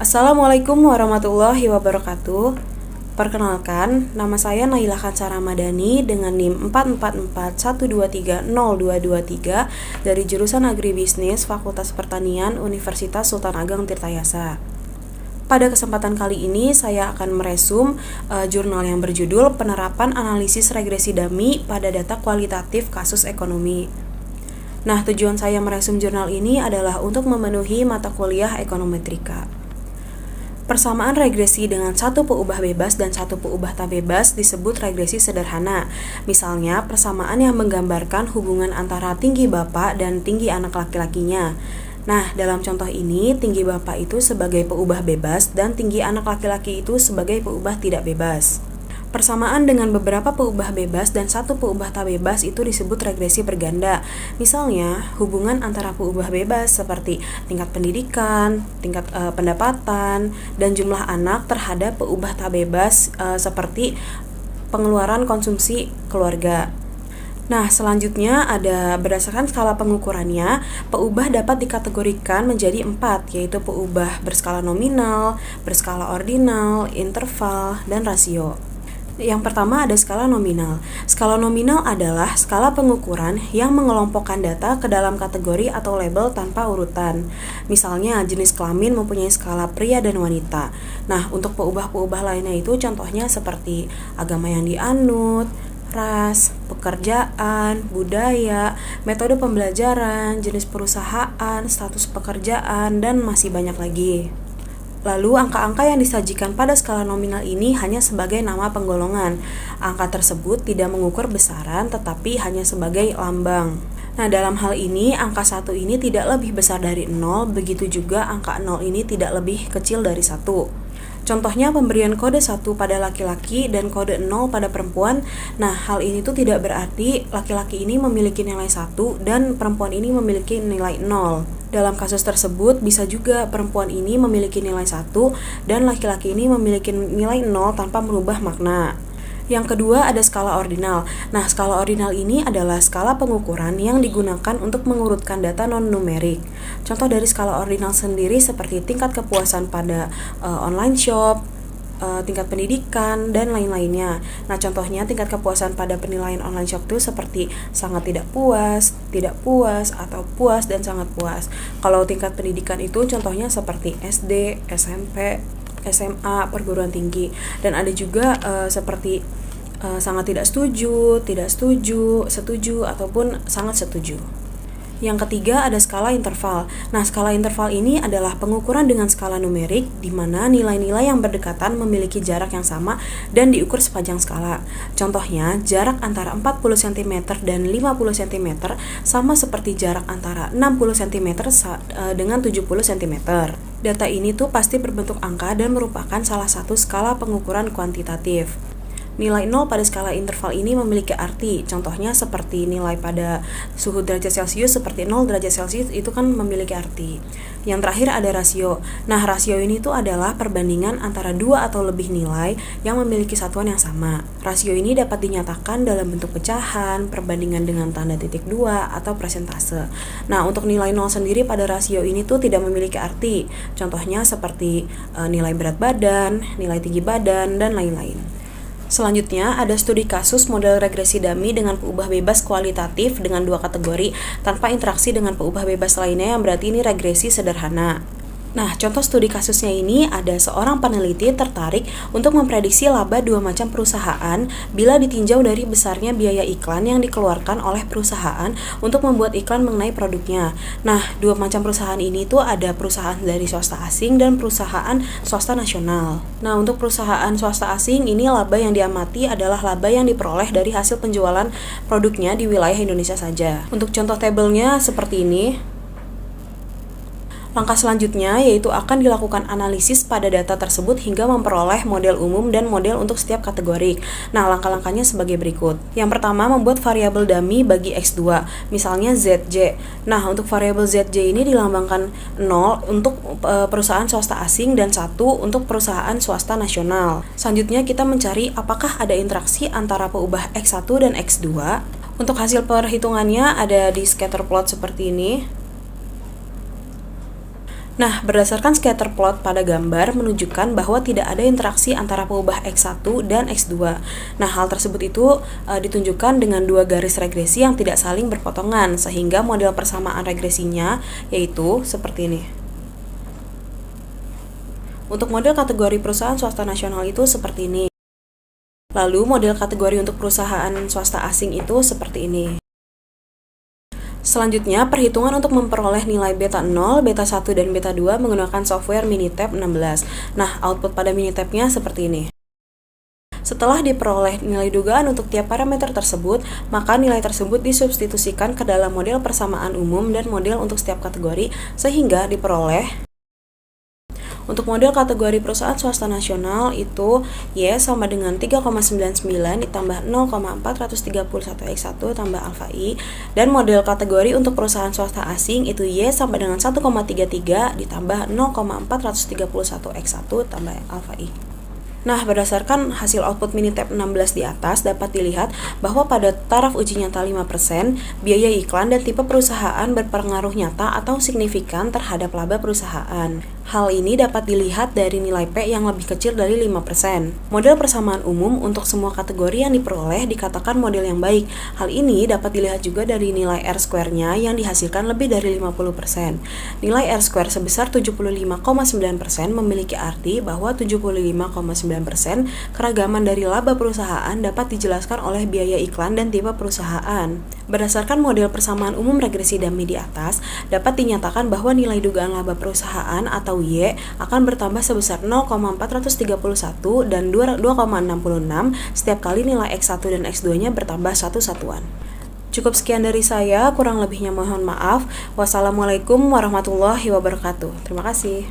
Assalamualaikum warahmatullahi wabarakatuh. Perkenalkan, nama saya Naila Kansa Ramadhani dengan NIM 444123023 dari jurusan Agribisnis Fakultas Pertanian Universitas Sultan Ageng Tirtayasa. Pada kesempatan kali ini saya akan meresum jurnal yang berjudul Penerapan Analisis Regresi Dummy pada Data Kualitatif Kasus Ekonomi. Nah, tujuan saya meresum jurnal ini adalah untuk memenuhi mata kuliah ekonometrika. Persamaan regresi dengan satu peubah bebas dan satu peubah tak bebas disebut regresi sederhana. Misalnya, persamaan yang menggambarkan hubungan antara tinggi bapak dan tinggi anak laki-lakinya. Nah, dalam contoh ini, tinggi bapak itu sebagai peubah bebas dan tinggi anak laki-laki itu sebagai peubah tidak bebas. Persamaan dengan beberapa peubah bebas dan satu peubah tak bebas itu disebut regresi berganda. Misalnya, hubungan antara peubah bebas seperti tingkat pendidikan, tingkat pendapatan, dan jumlah anak terhadap peubah tak bebas seperti pengeluaran konsumsi keluarga. Nah, selanjutnya ada berdasarkan skala pengukurannya, peubah dapat dikategorikan menjadi 4, yaitu peubah berskala nominal, berskala ordinal, interval, dan rasio. Yang pertama ada skala nominal. Skala nominal adalah skala pengukuran yang mengelompokkan data ke dalam kategori atau label tanpa urutan. Misalnya jenis kelamin mempunyai skala pria dan wanita. Nah, untuk peubah-peubah lainnya itu contohnya seperti agama yang dianut, ras, pekerjaan, budaya, metode pembelajaran, jenis perusahaan, status pekerjaan, dan masih banyak lagi. Lalu, angka-angka yang disajikan pada skala nominal ini hanya sebagai nama penggolongan. Angka tersebut tidak mengukur besaran, tetapi hanya sebagai lambang. Nah, dalam hal ini, angka 1 ini tidak lebih besar dari 0, begitu juga angka 0 ini tidak lebih kecil dari 1. Contohnya pemberian kode 1 pada laki-laki dan kode 0 pada perempuan. Nah, hal ini tuh tidak berarti laki-laki ini memiliki nilai 1 dan perempuan ini memiliki nilai 0. Dalam kasus tersebut, bisa juga perempuan ini memiliki nilai 1 dan laki-laki ini memiliki nilai 0 tanpa merubah makna. Yang kedua ada skala ordinal. Nah, skala ordinal ini adalah skala pengukuran yang digunakan untuk mengurutkan data non-numerik. Contoh dari skala ordinal sendiri seperti tingkat kepuasan pada online shop, tingkat pendidikan, dan lain-lainnya. Nah, contohnya tingkat kepuasan pada penilaian online shop itu seperti sangat tidak puas, atau puas, dan sangat puas. Kalau tingkat pendidikan itu contohnya seperti SD, SMP, SMA, perguruan tinggi. Dan ada juga seperti sangat tidak setuju, setuju, ataupun sangat setuju. Yang ketiga ada skala interval. Nah, skala interval ini adalah pengukuran dengan skala numerik di mana nilai-nilai yang berdekatan memiliki jarak yang sama dan diukur sepanjang skala. Contohnya, jarak antara 40 cm dan 50 cm sama seperti jarak antara 60 cm dengan 70 cm. Data ini tuh pasti berbentuk angka dan merupakan salah satu skala pengukuran kuantitatif. Nilai 0 pada skala interval ini memiliki arti. Contohnya seperti nilai pada suhu derajat Celcius seperti 0 derajat Celcius itu kan memiliki arti. Yang terakhir ada rasio. Nah, rasio ini tuh adalah perbandingan antara dua atau lebih nilai yang memiliki satuan yang sama. Rasio ini dapat dinyatakan dalam bentuk pecahan, perbandingan dengan tanda titik 2, atau persentase. Nah, untuk nilai 0 sendiri pada rasio ini tuh tidak memiliki arti. Contohnya seperti nilai berat badan, nilai tinggi badan, dan lain-lain. Selanjutnya, ada studi kasus model regresi dummy dengan peubah bebas kualitatif dengan dua kategori tanpa interaksi dengan peubah bebas lainnya yang berarti ini regresi sederhana. Nah, contoh studi kasusnya ini ada seorang peneliti tertarik untuk memprediksi laba dua macam perusahaan bila ditinjau dari besarnya biaya iklan yang dikeluarkan oleh perusahaan untuk membuat iklan mengenai produknya. Nah, dua macam perusahaan ini tuh ada perusahaan dari swasta asing dan perusahaan swasta nasional. Nah, untuk perusahaan swasta asing ini laba yang diamati adalah laba yang diperoleh dari hasil penjualan produknya di wilayah Indonesia saja. Untuk contoh tabelnya seperti ini. Langkah selanjutnya yaitu akan dilakukan analisis pada data tersebut hingga memperoleh model umum dan model untuk setiap kategori. Nah, langkah-langkahnya sebagai berikut. Yang pertama, membuat variabel dummy bagi X2, misalnya ZJ. Nah, untuk variabel ZJ ini dilambangkan 0 untuk perusahaan swasta asing dan 1 untuk perusahaan swasta nasional. Selanjutnya, kita mencari apakah ada interaksi antara peubah X1 dan X2. Untuk hasil perhitungannya ada di scatter plot seperti ini. Nah, berdasarkan scatter plot pada gambar menunjukkan bahwa tidak ada interaksi antara peubah X1 dan X2. Nah, hal tersebut itu ditunjukkan dengan dua garis regresi yang tidak saling berpotongan, sehingga model persamaan regresinya yaitu seperti ini. Untuk model kategori perusahaan swasta nasional itu seperti ini. Lalu, model kategori untuk perusahaan swasta asing itu seperti ini. Selanjutnya, perhitungan untuk memperoleh nilai beta 0, beta 1, dan beta 2 menggunakan software Minitab 16. Nah, output pada Minitabnya seperti ini. Setelah diperoleh nilai dugaan untuk tiap parameter tersebut, maka nilai tersebut disubstitusikan ke dalam model persamaan umum dan model untuk setiap kategori, sehingga diperoleh untuk model kategori perusahaan swasta nasional itu Y sama dengan 3,99 ditambah 0,431 X1 tambah alfa I, dan model kategori untuk perusahaan swasta asing itu Y sama dengan 1,33 ditambah 0,431 X1 tambah alfa I. Nah, berdasarkan hasil output Minitab 16 di atas dapat dilihat bahwa pada taraf uji nyata 5%, biaya iklan dan tipe perusahaan berpengaruh nyata atau signifikan terhadap laba perusahaan. Hal ini dapat dilihat dari nilai P yang lebih kecil dari 5%. Model persamaan umum untuk semua kategori yang diperoleh dikatakan model yang baik. Hal ini dapat dilihat juga dari nilai R-square-nya yang dihasilkan lebih dari 50%. Nilai R-square sebesar 75,9% memiliki arti bahwa 75,9% keragaman dari laba perusahaan dapat dijelaskan oleh biaya iklan dan tipe perusahaan. Berdasarkan model persamaan umum regresi dummy di atas, dapat dinyatakan bahwa nilai dugaan laba perusahaan atau Y akan bertambah sebesar 0,431 dan 2,66 setiap kali nilai X1 dan X2-nya bertambah satu satuan. Cukup sekian dari saya, kurang lebihnya mohon maaf. Wassalamualaikum warahmatullahi wabarakatuh. Terima kasih.